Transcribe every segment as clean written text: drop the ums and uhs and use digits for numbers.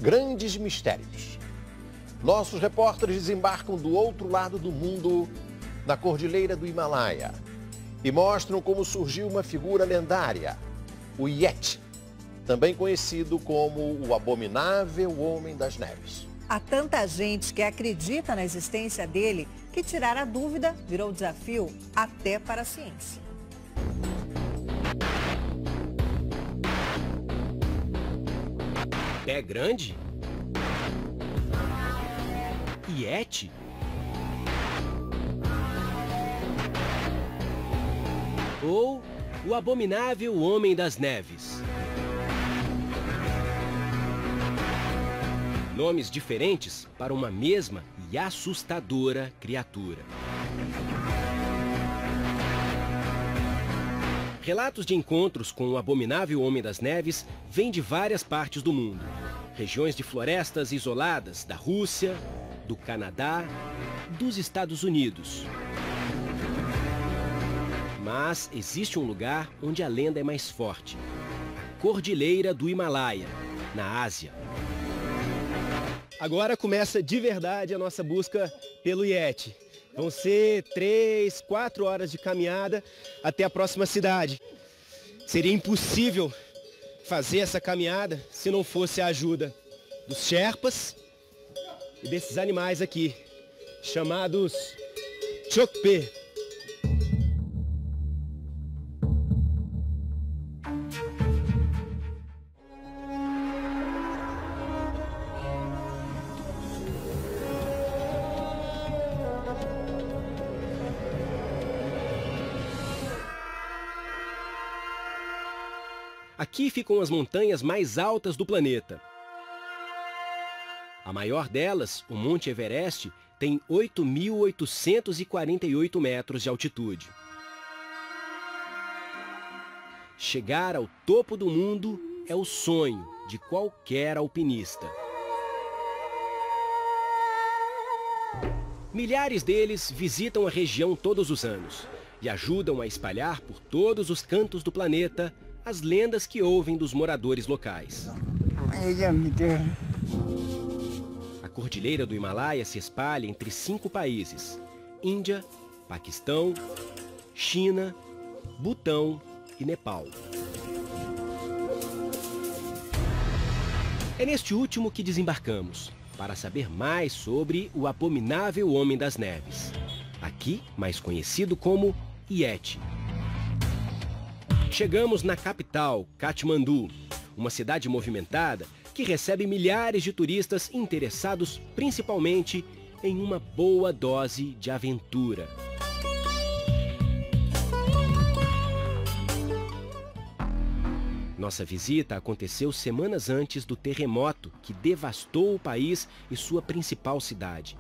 Grandes mistérios. Nossos repórteres desembarcam do outro lado do mundo, na Cordilheira do Himalaia, e mostram como surgiu uma figura lendária, o Yeti, também conhecido como o Abominável Homem das Neves. Há tanta gente que acredita na existência dele que tirar a dúvida virou desafio até para a ciência. Pé grande? Yeti? Ou o Abominável Homem das Neves? Nomes diferentes para uma mesma e assustadora criatura. Relatos de encontros com o Abominável Homem das Neves vêm de várias partes do mundo. Regiões de florestas isoladas da Rússia, do Canadá, dos Estados Unidos. Mas existe um lugar onde a lenda é mais forte. A Cordilheira do Himalaia, na Ásia. Agora começa de verdade a nossa busca pelo Yeti. Vão ser 3, 4 horas de caminhada até a próxima cidade. Seria impossível fazer essa caminhada se não fosse a ajuda dos Sherpas e desses animais aqui, chamados Chokpe. Aqui ficam as montanhas mais altas do planeta. A maior delas, o Monte Everest, tem 8.848 metros de altitude. Chegar ao topo do mundo é o sonho de qualquer alpinista. Milhares deles visitam a região todos os anos e ajudam a espalhar por todos os cantos do planeta as lendas que ouvem dos moradores locais. A Cordilheira do Himalaia se espalha entre 5 países: Índia, Paquistão, China, Butão e Nepal. É neste último que desembarcamos, para saber mais sobre o Abominável Homem das Neves, aqui mais conhecido como Yeti. Chegamos na capital, Katmandu, uma cidade movimentada que recebe milhares de turistas interessados principalmente em uma boa dose de aventura. Nossa visita aconteceu semanas antes do terremoto que devastou o país e sua principal cidade.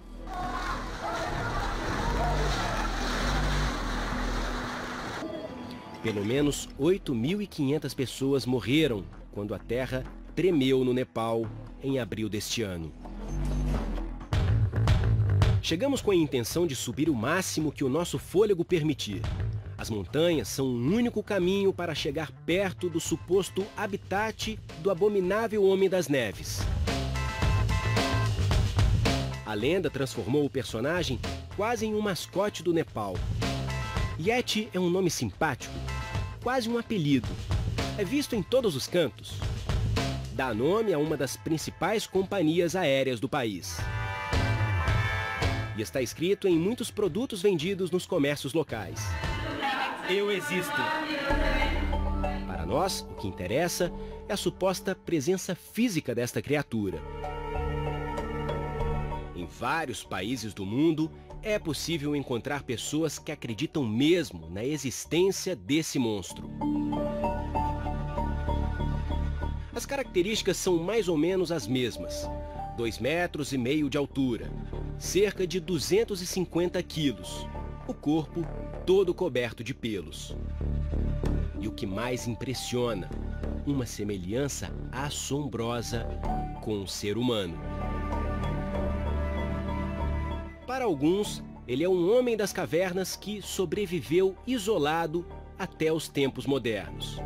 Pelo menos 8.500 pessoas morreram quando a terra tremeu no Nepal em abril deste ano. Chegamos com a intenção de subir o máximo que o nosso fôlego permitir. As montanhas são o único caminho para chegar perto do suposto habitat do Abominável Homem das Neves. A lenda transformou o personagem quase em um mascote do Nepal. Yeti é um nome simpático, quase um apelido. É visto em todos os cantos. Dá nome a uma das principais companhias aéreas do país. E está escrito em muitos produtos vendidos nos comércios locais. Eu existo. Para nós, o que interessa é a suposta presença física desta criatura. Em vários países do mundo, é possível encontrar pessoas que acreditam mesmo na existência desse monstro. As características são mais ou menos as mesmas. 2,5 metros de altura, cerca de 250 quilos, o corpo todo coberto de pelos. E o que mais impressiona, uma semelhança assombrosa com o ser humano. Para alguns, ele é um homem das cavernas que sobreviveu isolado até os tempos modernos.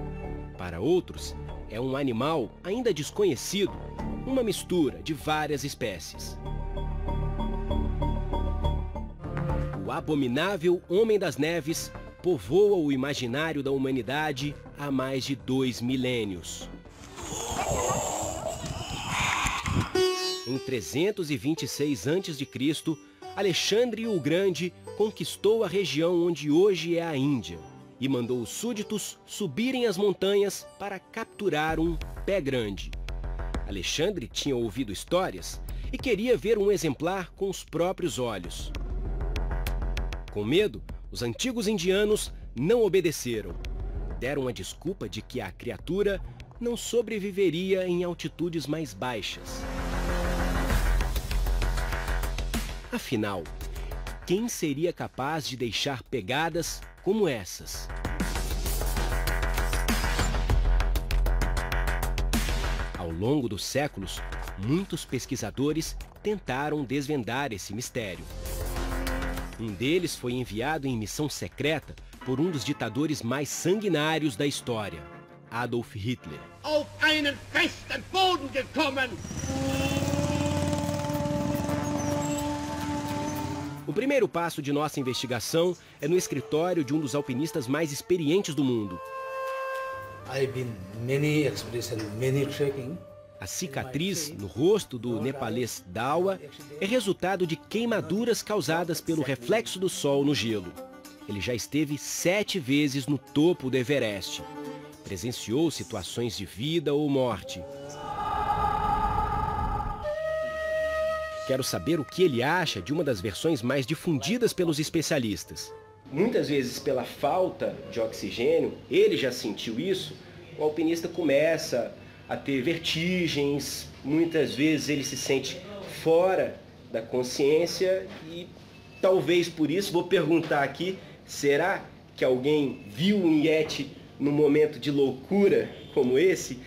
Para outros, é um animal ainda desconhecido, uma mistura de várias espécies. O abominável Homem das Neves povoa o imaginário da humanidade há mais de 2 milênios. Em 326 a.C., Alexandre o Grande conquistou a região onde hoje é a Índia e mandou os súditos subirem as montanhas para capturar um pé grande. Alexandre tinha ouvido histórias e queria ver um exemplar com os próprios olhos. Com medo, os antigos indianos não obedeceram. Deram a desculpa de que a criatura não sobreviveria em altitudes mais baixas. Afinal, quem seria capaz de deixar pegadas como essas? Ao longo dos séculos, muitos pesquisadores tentaram desvendar esse mistério. Um deles foi enviado em missão secreta por um dos ditadores mais sanguinários da história, Adolf Hitler. Auf einen festen Boden gekommen! O primeiro passo de nossa investigação é no escritório de um dos alpinistas mais experientes do mundo. A cicatriz no rosto do nepalês Dawa é resultado de queimaduras causadas pelo reflexo do sol no gelo. Ele já esteve 7 vezes no topo do Everest. Presenciou situações de vida ou morte. Quero saber o que ele acha de uma das versões mais difundidas pelos especialistas. Muitas vezes, pela falta de oxigênio, ele já sentiu isso, o alpinista começa a ter vertigens, muitas vezes ele se sente fora da consciência e talvez por isso, vou perguntar aqui, será que alguém viu um Yeti num momento de loucura como esse?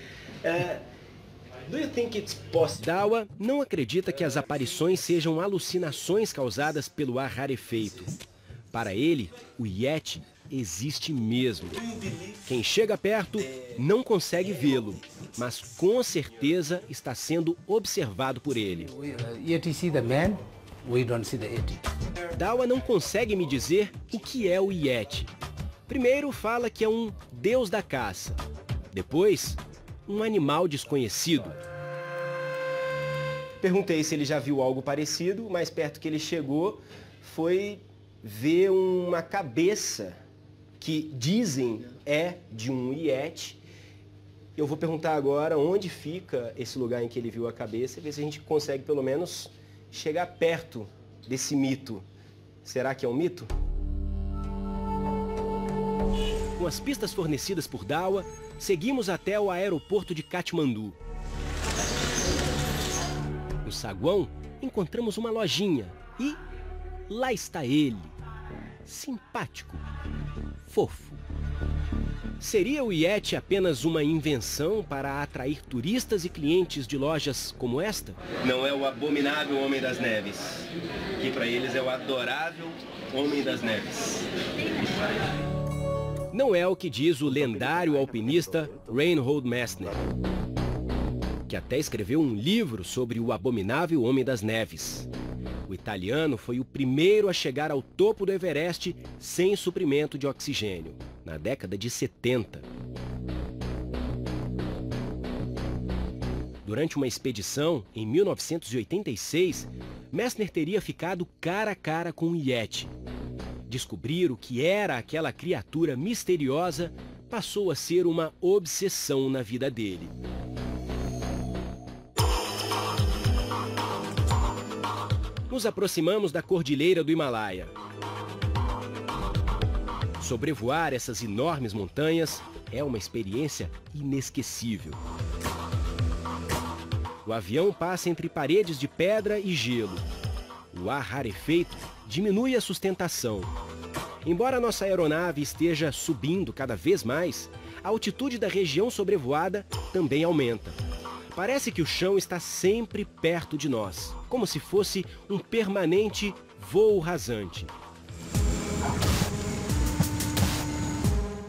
Do you think it's possible? Dawa não acredita que as aparições sejam alucinações causadas pelo ar rarefeito. Para ele, o Yeti existe mesmo. Quem chega perto não consegue vê-lo, mas com certeza está sendo observado por ele. Dawa não consegue me dizer o que é o Yeti. Primeiro fala que é um deus da caça. Depois, um animal desconhecido. Perguntei se ele já viu algo parecido, mais perto que ele chegou foi ver uma cabeça que dizem é de um Yeti. Eu vou perguntar agora onde fica esse lugar em que ele viu a cabeça e ver se a gente consegue pelo menos chegar perto desse mito. Será que é um mito? Com as pistas fornecidas por Dawa, seguimos até o aeroporto de Katmandu. No saguão, encontramos uma lojinha e lá está ele, simpático, fofo. Seria o Yeti apenas uma invenção para atrair turistas e clientes de lojas como esta? Não é o abominável Homem das Neves, que para eles é o adorável Homem das Neves. Não é o que diz o lendário alpinista Reinhold Messner, que até escreveu um livro sobre o abominável Homem das Neves. O italiano foi o primeiro a chegar ao topo do Everest sem suprimento de oxigênio, na década de 70. Durante uma expedição, em 1986, Messner teria ficado cara a cara com o Yeti. Descobrir o que era aquela criatura misteriosa passou a ser uma obsessão na vida dele. Nos aproximamos da cordilheira do Himalaia. Sobrevoar essas enormes montanhas é uma experiência inesquecível. O avião passa entre paredes de pedra e gelo. O ar rarefeito diminui a sustentação. Embora nossa aeronave esteja subindo cada vez mais, a altitude da região sobrevoada também aumenta. Parece que o chão está sempre perto de nós, como se fosse um permanente voo rasante.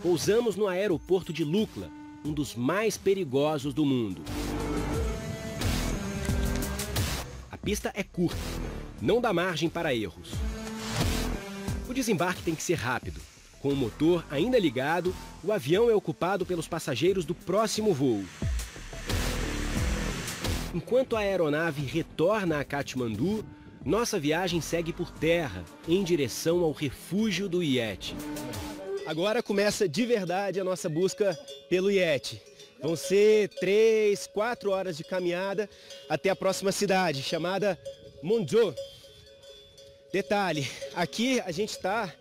Pousamos no aeroporto de Lukla, um dos mais perigosos do mundo. pista é curta, não dá margem para erros. O desembarque tem que ser rápido. Com o motor ainda ligado, o avião é ocupado pelos passageiros do próximo voo. Enquanto a aeronave retorna a Katmandu, nossa viagem segue por terra, em direção ao refúgio do Yeti. Agora começa de verdade a nossa busca pelo Yeti. Vão ser 3, 4 horas de caminhada até a próxima cidade, chamada Monjo. Detalhe, aqui a gente está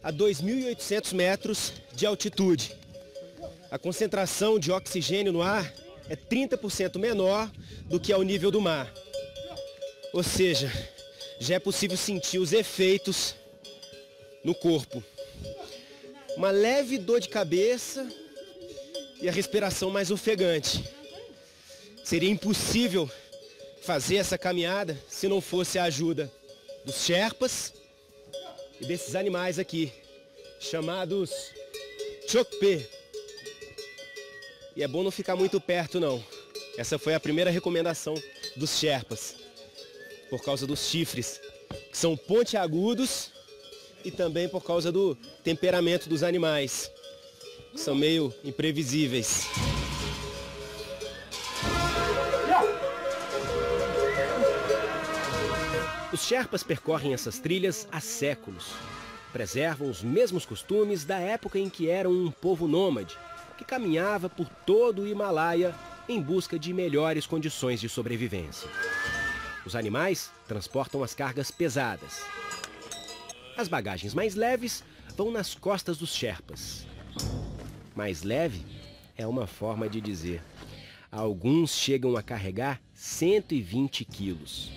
a 2.800 metros de altitude. A concentração de oxigênio no ar é 30% menor do que ao nível do mar. Ou seja, já é possível sentir os efeitos no corpo. Uma leve dor de cabeça e a respiração mais ofegante. Seria impossível fazer essa caminhada se não fosse a ajuda dos Sherpas e desses animais aqui, chamados Chokpe. E é bom não ficar muito perto, não. Essa foi a primeira recomendação dos Sherpas, por causa dos chifres, que são pontiagudos, e também por causa do temperamento dos animais, que são meio imprevisíveis. Os Sherpas percorrem essas trilhas há séculos. Preservam os mesmos costumes da época em que eram um povo nômade, que caminhava por todo o Himalaia em busca de melhores condições de sobrevivência. Os animais transportam as cargas pesadas. As bagagens mais leves vão nas costas dos Sherpas. Mais leve é uma forma de dizer. Alguns chegam a carregar 120 quilos.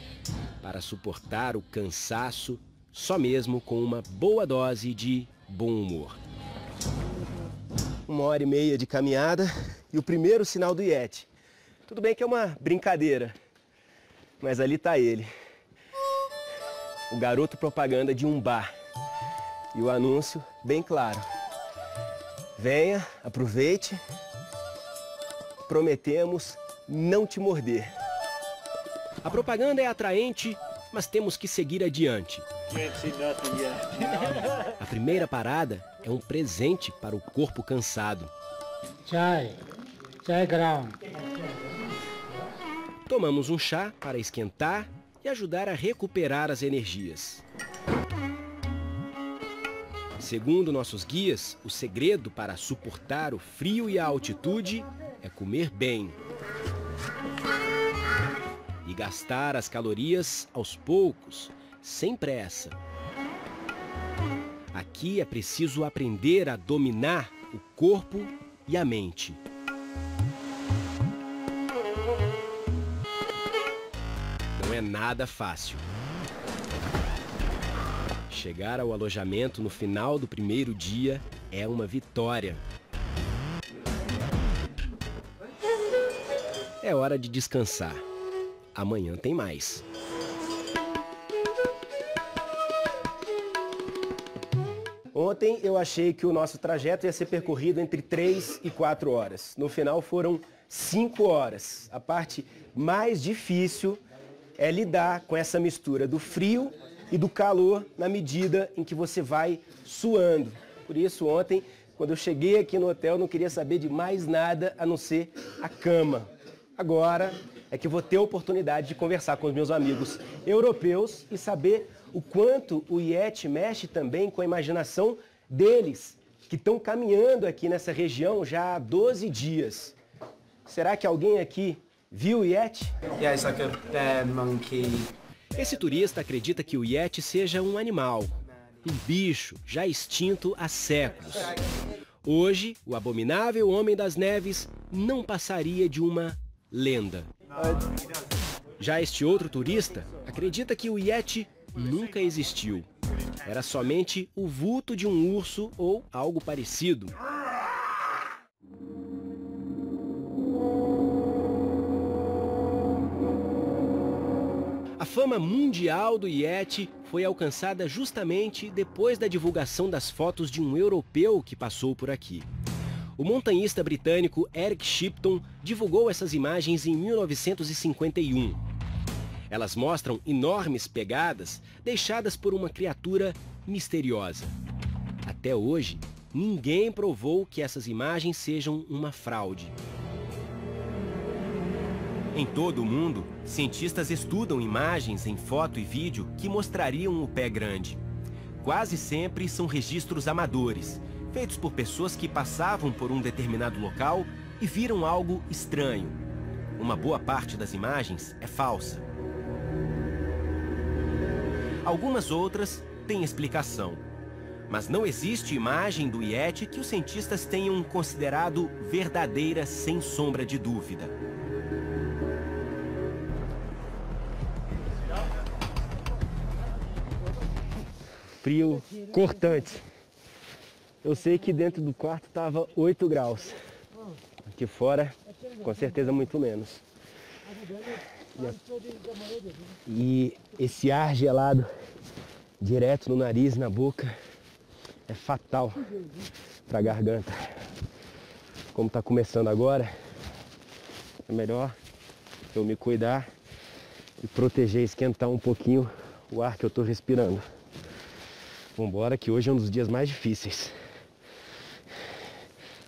Para suportar o cansaço, só mesmo com uma boa dose de bom humor. 1h30 de caminhada e o primeiro sinal do Yeti. Tudo bem que é uma brincadeira, mas ali está ele. O garoto propaganda de um bar. E o anúncio bem claro. Venha, aproveite. Prometemos não te morder. A propaganda é atraente, mas temos que seguir adiante. A primeira parada é um presente para o corpo cansado. Chai ground. Tomamos um chá para esquentar e ajudar a recuperar as energias. Segundo nossos guias, o segredo para suportar o frio e a altitude é comer bem. E gastar as calorias aos poucos, sem pressa. Aqui é preciso aprender a dominar o corpo e a mente. Não é nada fácil. Chegar ao alojamento no final do primeiro dia é uma vitória. É hora de descansar. Amanhã tem mais. Ontem eu achei que o nosso trajeto ia ser percorrido entre 3 e 4 horas. No final foram 5 horas. A parte mais difícil é lidar com essa mistura do frio e do calor na medida em que você vai suando. Por isso ontem, quando eu cheguei aqui no hotel, não queria saber de mais nada a não ser a cama. Agora é que vou ter a oportunidade de conversar com os meus amigos europeus e saber o quanto o Yeti mexe também com a imaginação deles, que estão caminhando aqui nessa região já há 12 dias. Será que alguém aqui viu o Yeti? Yeah, it's like a bear monkey. Esse turista acredita que o Yeti seja um animal, um bicho já extinto há séculos. Hoje, o abominável Homem das Neves não passaria de uma lenda. Já este outro turista acredita que o Yeti nunca existiu. Era somente o vulto de um urso ou algo parecido. A fama mundial do Yeti foi alcançada justamente depois da divulgação das fotos de um europeu que passou por aqui. O montanhista britânico Eric Shipton divulgou essas imagens em 1951. Elas mostram enormes pegadas deixadas por uma criatura misteriosa. Até hoje, ninguém provou que essas imagens sejam uma fraude. Em todo o mundo, cientistas estudam imagens em foto e vídeo que mostrariam o pé grande. Quase sempre são registros amadores, feitos por pessoas que passavam por um determinado local e viram algo estranho. Uma boa parte das imagens é falsa. Algumas outras têm explicação. Mas não existe imagem do Yeti que os cientistas tenham considerado verdadeira sem sombra de dúvida. Frio cortante. Eu sei que dentro do quarto estava 8 graus. Aqui fora, com certeza, muito menos. E esse ar gelado, direto no nariz, na boca, é fatal para a garganta. Como está começando agora, é melhor eu me cuidar e proteger, esquentar um pouquinho o ar que eu estou respirando. Vamos embora, que hoje é um dos dias mais difíceis.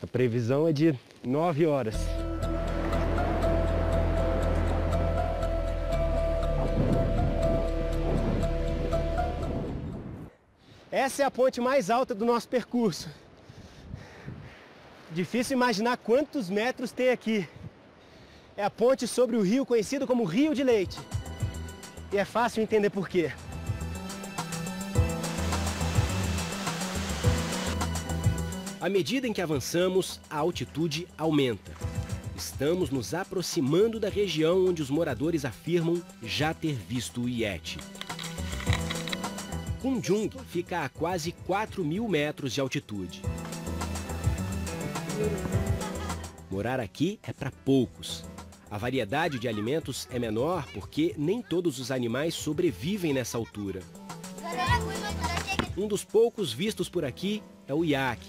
A previsão é de 9 horas. Essa é a ponte mais alta do nosso percurso. Difícil imaginar quantos metros tem aqui. É a ponte sobre o rio conhecido como Rio de Leite. E é fácil entender por quê. À medida em que avançamos, a altitude aumenta. Estamos nos aproximando da região onde os moradores afirmam já ter visto o Yeti. Kunjung fica a quase 4.000 metros de altitude. Morar aqui é para poucos. A variedade de alimentos é menor porque nem todos os animais sobrevivem nessa altura. Um dos poucos vistos por aqui é o yak,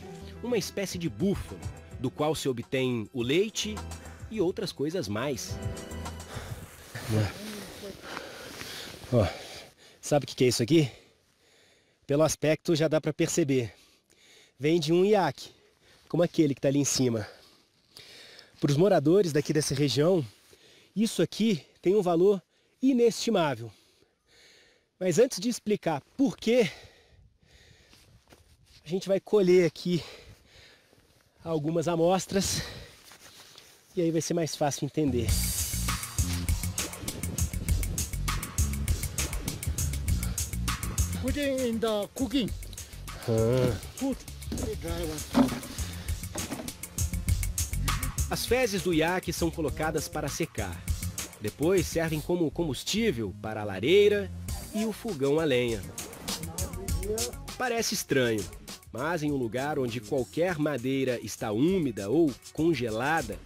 uma espécie de búfalo, do qual se obtém o leite e outras coisas mais. Ó, sabe o que é isso aqui? Pelo aspecto já dá para perceber. Vem de um iaque, como aquele que está ali em cima. Para os moradores daqui dessa região, isso aqui tem um valor inestimável. Mas antes de explicar por quê, a gente vai colher aqui algumas amostras e aí vai ser mais fácil entender. Putting in the cooking. Put the dry one. As fezes do iaque são colocadas para secar. Depois servem como combustível para a lareira e o fogão a lenha. Parece estranho, mas em um lugar onde qualquer madeira está úmida ou congelada,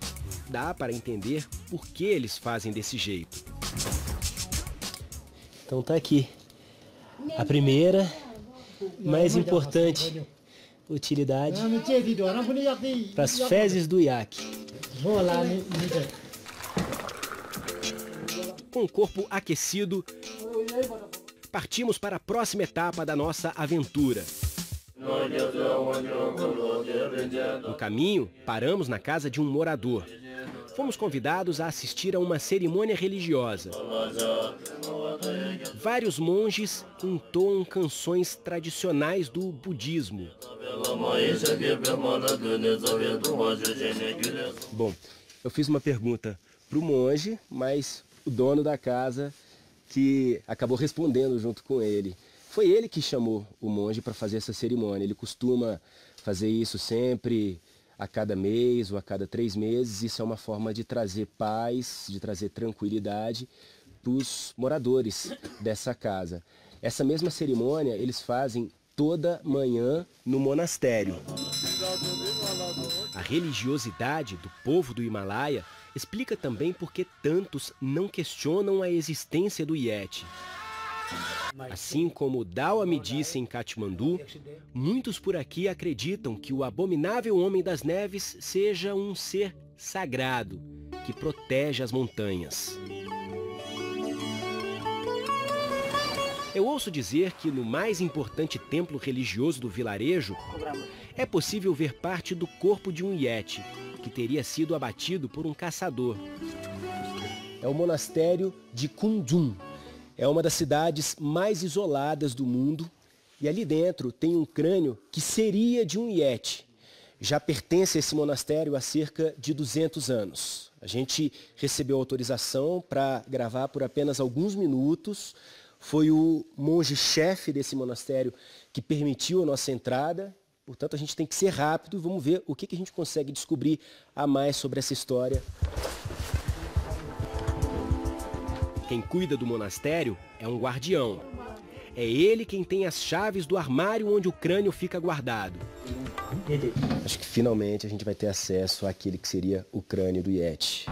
dá para entender por que eles fazem desse jeito. Então tá aqui. A primeira, mais importante, utilidade para as fezes do iaque. Com o corpo aquecido, partimos para a próxima etapa da nossa aventura. No caminho, paramos na casa de um morador. Fomos convidados a assistir a uma cerimônia religiosa. Vários monges entoam canções tradicionais do budismo. Bom, eu fiz uma pergunta para o monge, mas o dono da casa que acabou respondendo junto com ele. Foi ele que chamou o monge para fazer essa cerimônia. Ele costuma fazer isso sempre, a cada mês ou a cada 3 meses. Isso é uma forma de trazer paz, de trazer tranquilidade para os moradores dessa casa. Essa mesma cerimônia eles fazem toda manhã no monastério. A religiosidade do povo do Himalaia explica também por que tantos não questionam a existência do Yeti. Assim como Dawa me disse em Katmandu, muitos por aqui acreditam que o abominável Homem das Neves seja um ser sagrado que protege as montanhas. Eu ouço dizer que no mais importante templo religioso do vilarejo é possível ver parte do corpo de um Yeti, que teria sido abatido por um caçador. É o monastério de Kunjun. É uma das cidades mais isoladas do mundo e ali dentro tem um crânio que seria de um Yeti. Já pertence a esse monastério há cerca de 200 anos. A gente recebeu autorização para gravar por apenas alguns minutos. Foi o monge-chefe desse monastério que permitiu a nossa entrada. Portanto, a gente tem que ser rápido e vamos ver o que a gente consegue descobrir a mais sobre essa história. Quem cuida do monastério é um guardião. É ele quem tem as chaves do armário onde o crânio fica guardado. Acho que finalmente a gente vai ter acesso àquele que seria o crânio do Yeti.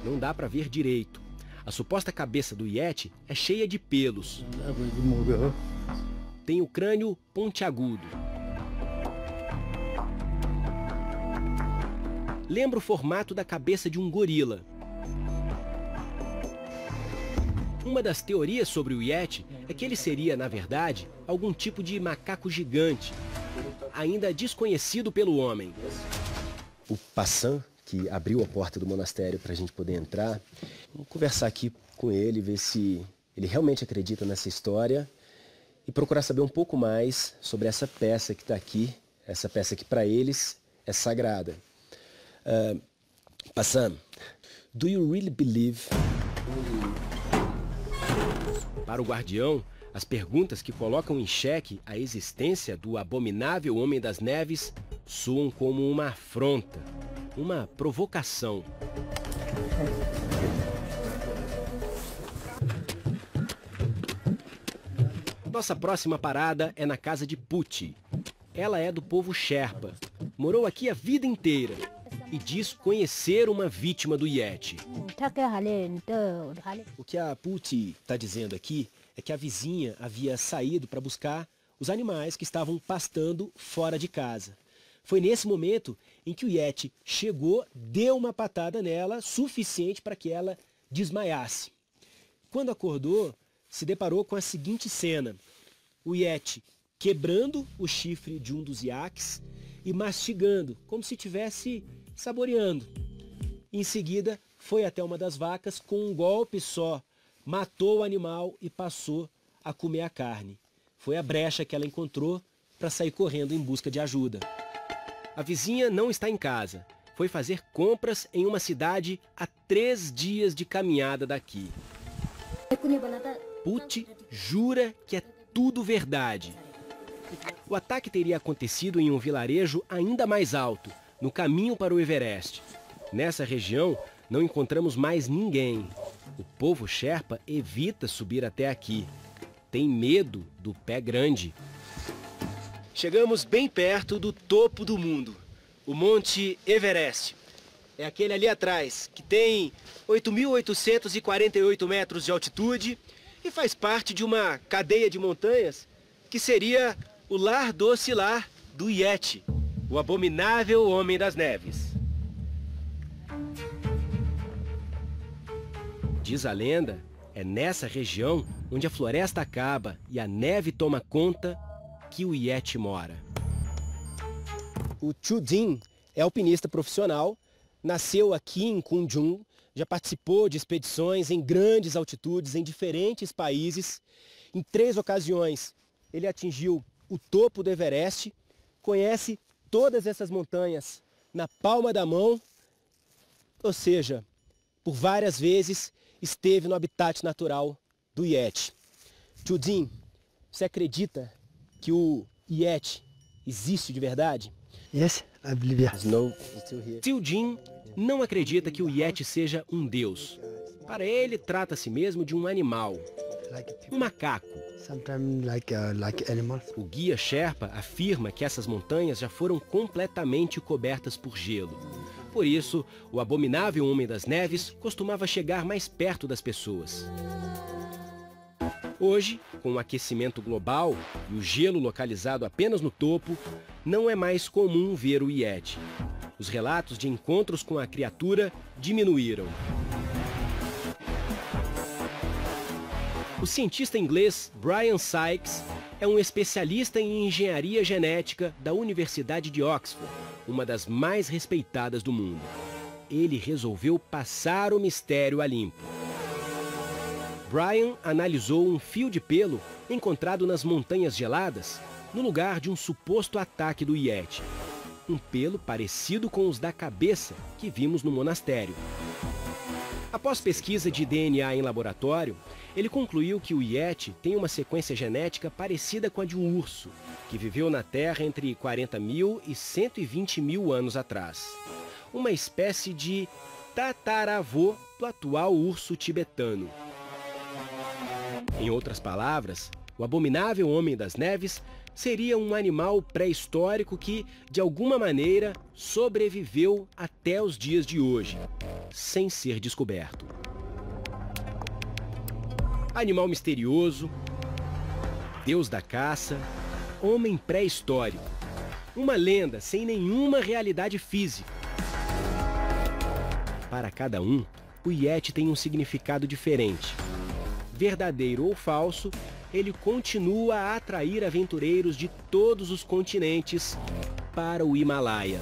Não dá para ver direito. A suposta cabeça do Yeti é cheia de pelos. Tem o crânio pontiagudo. Lembra o formato da cabeça de um gorila. Uma das teorias sobre o Yeti é que ele seria, na verdade, algum tipo de macaco gigante, ainda desconhecido pelo homem. O Passan, que abriu a porta do monastério para a gente poder entrar, vamos conversar aqui com ele, ver se ele realmente acredita nessa história e procurar saber um pouco mais sobre essa peça que está aqui, essa peça que para eles é sagrada. Passan, do you really believe? Para o guardião, as perguntas que colocam em xeque a existência do abominável Homem das Neves soam como uma afronta, uma provocação. Nossa próxima parada é na casa de Puti. Ela é do povo Sherpa, morou aqui a vida inteira e diz conhecer uma vítima do Yeti. O que a Puti está dizendo aqui é que a vizinha havia saído para buscar os animais que estavam pastando fora de casa. Foi nesse momento em que o Yeti chegou, deu uma patada nela, suficiente para que ela desmaiasse. Quando acordou, se deparou com a seguinte cena: o Yeti quebrando o chifre de um dos iaques e mastigando, como se estivesse saboreando. Em seguida, foi até uma das vacas, com um golpe só, matou o animal e passou a comer a carne. Foi a brecha que ela encontrou para sair correndo em busca de ajuda. A vizinha não está em casa. Foi fazer compras em uma cidade a 3 dias de caminhada daqui. Puti jura que é tudo verdade. O ataque teria acontecido em um vilarejo ainda mais alto, no caminho para o Everest. Nessa região, não encontramos mais ninguém. O povo Sherpa evita subir até aqui. Tem medo do pé grande. Chegamos bem perto do topo do mundo, o Monte Everest. É aquele ali atrás, que tem 8.848 metros de altitude e faz parte de uma cadeia de montanhas que seria o lar docilar do Yeti, o abominável Homem das Neves. Diz a lenda, é nessa região onde a floresta acaba e a neve toma conta que o Yeti mora. O Chudin é alpinista profissional, nasceu aqui em Kunjun, já participou de expedições em grandes altitudes em diferentes países. Em 3 ocasiões ele atingiu o topo do Everest, conhece todas essas montanhas na palma da mão, ou seja, por várias vezes esteve no habitat natural do Yeti. Chudin, você acredita que o Yeti existe de verdade? Yes, I believe yes. Chudin não acredita que o Yeti seja um deus. Para ele, trata-se mesmo de um animal, um macaco. Sometimes like animals. O guia Sherpa afirma que essas montanhas já foram completamente cobertas por gelo. Por isso, o abominável Homem das Neves costumava chegar mais perto das pessoas. Hoje, com o aquecimento global e o gelo localizado apenas no topo, não é mais comum ver o Yeti. Os relatos de encontros com a criatura diminuíram. O cientista inglês Brian Sykes é um especialista em engenharia genética da Universidade de Oxford, uma das mais respeitadas do mundo. Ele resolveu passar o mistério a limpo. Brian analisou um fio de pelo encontrado nas montanhas geladas no lugar de um suposto ataque do Yeti. Um pelo parecido com os da cabeça que vimos no monastério. Após pesquisa de DNA em laboratório, ele concluiu que o Yeti tem uma sequência genética parecida com a de um urso, que viveu na Terra entre 40 mil e 120 mil anos atrás. Uma espécie de tataravô do atual urso tibetano. Em outras palavras, o abominável Homem das Neves seria um animal pré-histórico que, de alguma maneira, sobreviveu até os dias de hoje, sem ser descoberto. Animal misterioso, deus da caça, homem pré-histórico. Uma lenda sem nenhuma realidade física. Para cada um, o Yeti tem um significado diferente. Verdadeiro ou falso, ele continua a atrair aventureiros de todos os continentes para o Himalaia.